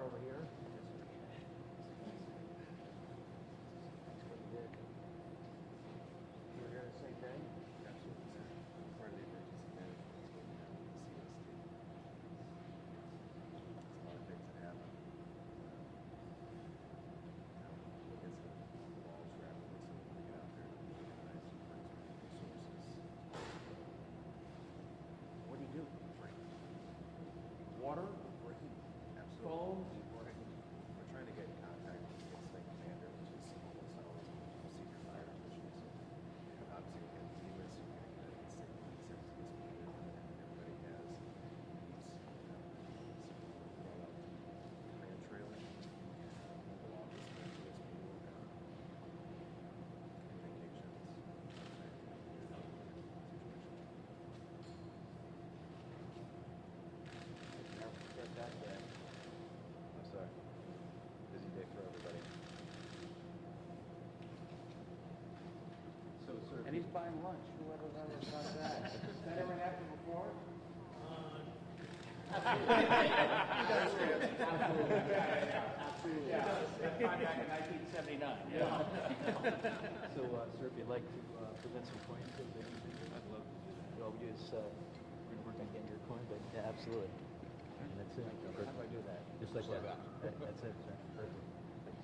over here. You were here the same day? Absolutely, sir. Part of the emergency management is what we have with the CST. There's a lot of things that happen. We'll get some walls rapidly so we can get out there and organize resources. What do you do? Break. Water? Breaking. Absolutely. Phone? We're trying to get in contact with the incident commander, which is almost always senior fire officials. And obviously, we have FEMA, so we're going to get state police, everything's moving, and everybody has these brought up land trailer, mobile office, this people work on communications. Never forget that day. I'm sorry. Busy day for everybody. So, sir. And he's buying lunch. Whoever ever thought that? That ever happened before? Absolutely. Absolutely. That time back in 1979. Yeah. So, sir, if you'd like to present some coins, I'd love to do that. All we do is we're going to get your coin, but yeah, absolutely. And that's it. How do I do that? Just like that. That's it, sir. Perfect. Thanks.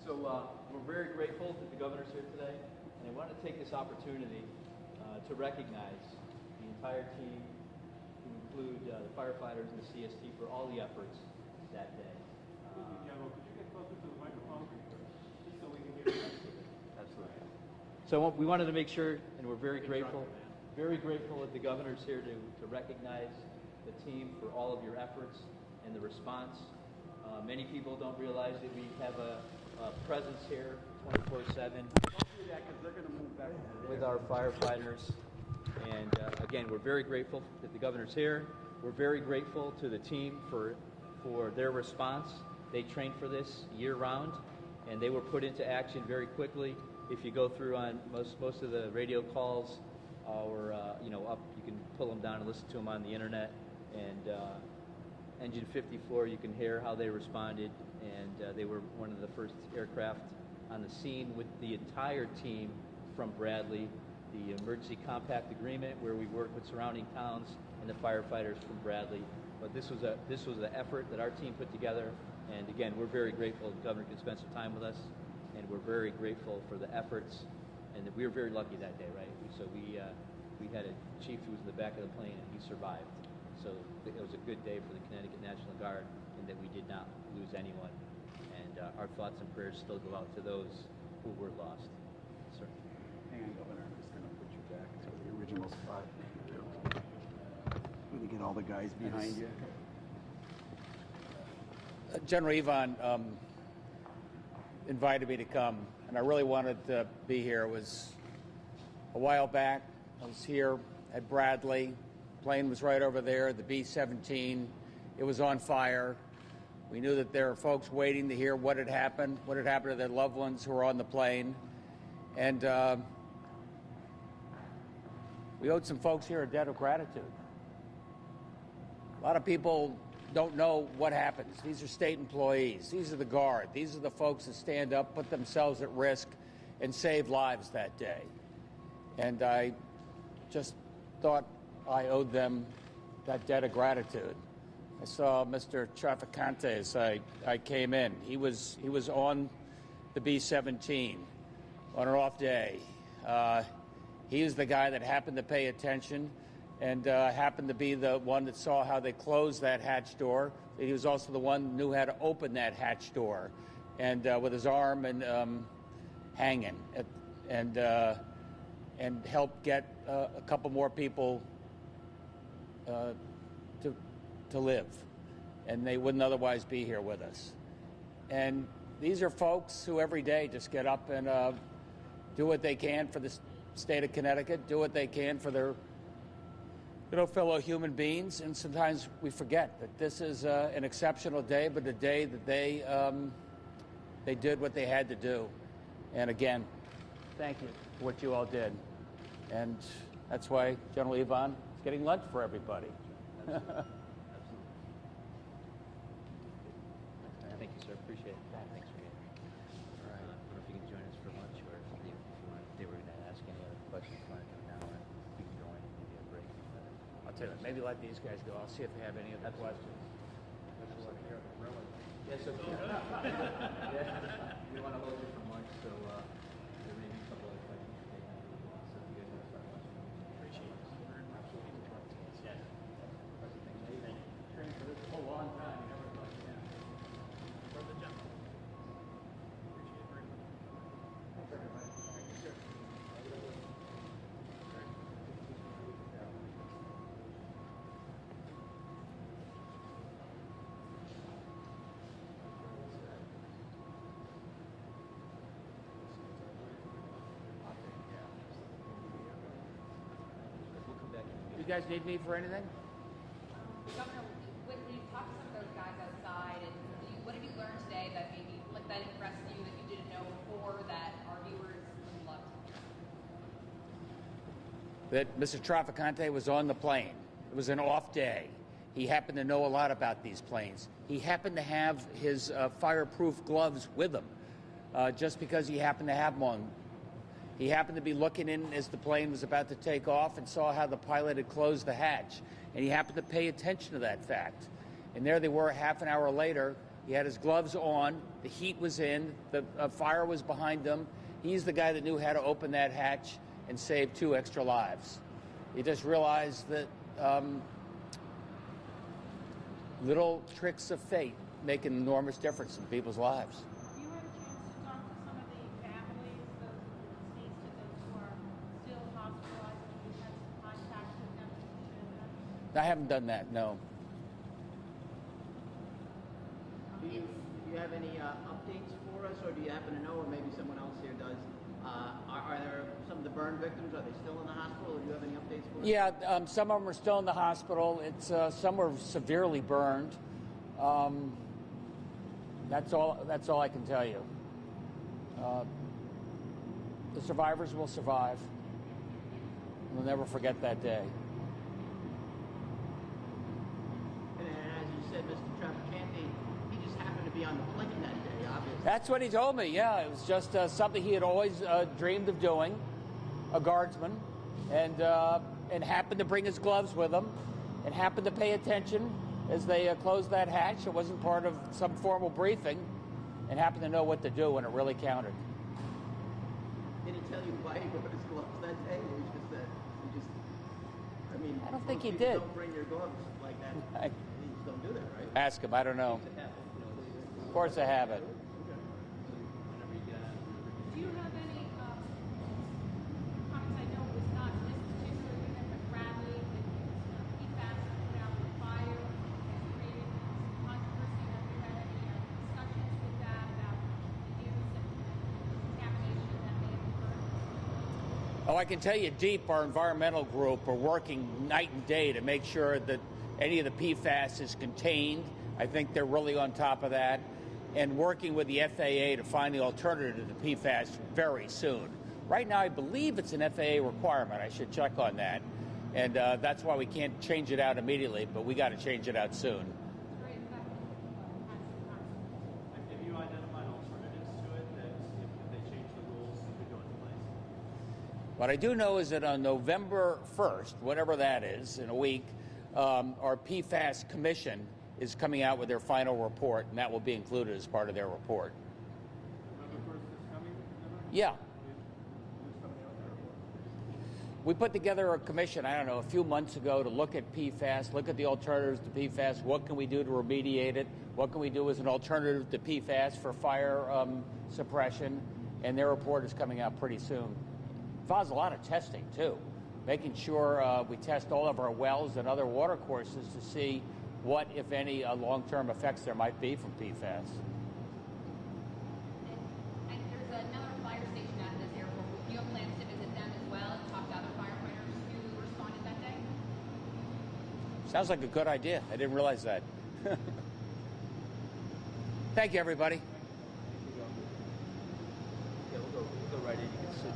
So we're very grateful that the governor's here today, and I want to take this opportunity to recognize the entire team, to include the firefighters and the CST for all the efforts that day. General, could you get closer to the microphone, just so we can hear you? Absolutely. So we wanted to make sure, and we're very grateful that the governor's here to recognize the team for all of your efforts and the response. Many people don't realize that we have a presence here 24/7. Don't do that because they're going to move back. With our firefighters. And again, we're very grateful that the governor's here. We're very grateful to the team for their response. They trained for this year round, and they were put into action very quickly. If you go through on most of the radio calls, or up, you can pull them down and listen to them on the internet. And Engine 54, you can hear how they responded, and they were one of the first aircraft on the scene with the entire team from Bradley, the emergency compact agreement where we work with surrounding towns, and the firefighters from Bradley. But this was an effort that our team put together, and again, we're very grateful the governor could spend some time with us, and we're very grateful for the efforts, and we were very lucky that day, right? So we had a chief who was in the back of the plane, and he survived. So it was a good day for the Connecticut National Guard, in that we did not lose anyone, and our thoughts and prayers still go out to those who were lost. Sir. Hang on, Governor. I'm just going to put you back to the original spot. Let me get all the guys behind you. General Yvonne invited me to come, and I really wanted to be here. It was a while back. I was here at Bradley. Plane was right over there, the B-17. It was on fire. We knew that there were folks waiting to hear what had happened to their loved ones who were on the plane. And we owed some folks here a debt of gratitude. A lot of people don't know what happens. These are state employees. These are the Guard. These are the folks that stand up, put themselves at risk, and save lives that day. And I just thought I owed them that debt of gratitude. I saw Mr. Traficante as I came in. He was on the B-17 on an off day. He was the guy that happened to pay attention and happened to be the one that saw how they closed that hatch door. He was also the one who knew how to open that hatch door, and with his arm and hanging, and help get a couple more people to live, and they wouldn't otherwise be here with us. And these are folks who every day just get up and do what they can for the state of Connecticut, do what they can for their fellow human beings, and sometimes we forget that this is an exceptional day, but a day that they did what they had to do. And again, thank you for what you all did. And that's why General Yvonne is getting lunch for everybody. Thank you, sir. Appreciate it. Thanks for being here. All right. I don't know if you can join us for lunch, or if you want, they were going to ask any other questions. You want to do now, or we can go in and maybe a break. I'll tell you what, maybe let these guys go. I'll see if they have any other questions. Yes, sir. Yeah. We want to hold you from lunch, so there may be a couple of questions you may have. So if you guys want to start lunch, appreciate it. Absolutely. Yes. Trained for this a whole long time, you never thought, yeah. For the general. Appreciate it very much. Thanks very much. Thank you, sir. We'll come back in. You guys need me for anything? Governor, when you talked to some of those guys outside, and what did you learn today that maybe that impressed you that you didn't know before that our viewers would love to hear? That Mr. Traficante was on the plane. It was an off day. He happened to know a lot about these planes. He happened to have his fireproof gloves with him, just because he happened to have them on. He happened to be looking in as the plane was about to take off and saw how the pilot had closed the hatch. And he happened to pay attention to that fact. And there they were half an hour later. He had his gloves on. The heat was in. The fire was behind him. He's the guy that knew how to open that hatch and save 2 extra lives. He just realized that little tricks of fate make an enormous difference in people's lives. Do you have a chance to talk to some of the families, those deceased, and those who are still hospitalized? Have you had some contact with them to share that? I haven't done that, no. Do you have any updates for us, or do you happen to know, or maybe someone else here does? Are there some of the burn victims? Are they still in the hospital, or do you have any updates for us? Yeah, some of them are still in the hospital. It's some were severely burned. That's all I can tell you. The survivors will survive. We'll never forget that day. And as you said, Mr. Traficante, he just happened to be on the plane that day, obviously. That's what he told me. Yeah, it was just something he had always dreamed of doing, a guardsman, and happened to bring his gloves with him, and happened to pay attention as they closed that hatch. It wasn't part of some formal briefing, and happened to know what to do when it really counted. Did he tell you why he brought his gloves that day? Or he just said, I mean, I don't think most he people did. Don't bring your gloves like that. I- You just don't do that, right? Ask him. I don't know. Of course I have it. Do you have any comments? I know it was not this particular unit, but Bradley, that PFAS put out the fire and created some controversy. Have you had any discussions with that about the use and contamination that may have occurred? Oh, I can tell you, DEEP, our environmental group, are working night and day to make sure that any of the PFAS is contained. I think they're really on top of that, and working with the FAA to find the alternative to PFAS very soon. Right now, I believe it's an FAA requirement. I should check on that, and that's why we can't change it out immediately, but we got to change it out soon. Very effective. Have you identified alternatives to it that if they change the rules, could go into place? What I do know is that on November 1st, whatever that is, in a week, our PFAS commission is coming out with their final report, and that will be included as part of their report. November 1st, Yeah. We put together a commission, I don't know, a few months ago to look at PFAS, look at the alternatives to PFAS. What can we do to remediate it? What can we do as an alternative to PFAS for fire suppression? And their report is coming out pretty soon. It involves a lot of testing, too, making sure we test all of our wells and other water courses to see what, if any, long-term effects there might be from PFAS. And there's another fire station at this airport. Do you have plans to visit them as well and talk to other firefighters who responded that day? Sounds like a good idea. I didn't realize that. Thank you, everybody. Yeah, we'll go right in. You can sit.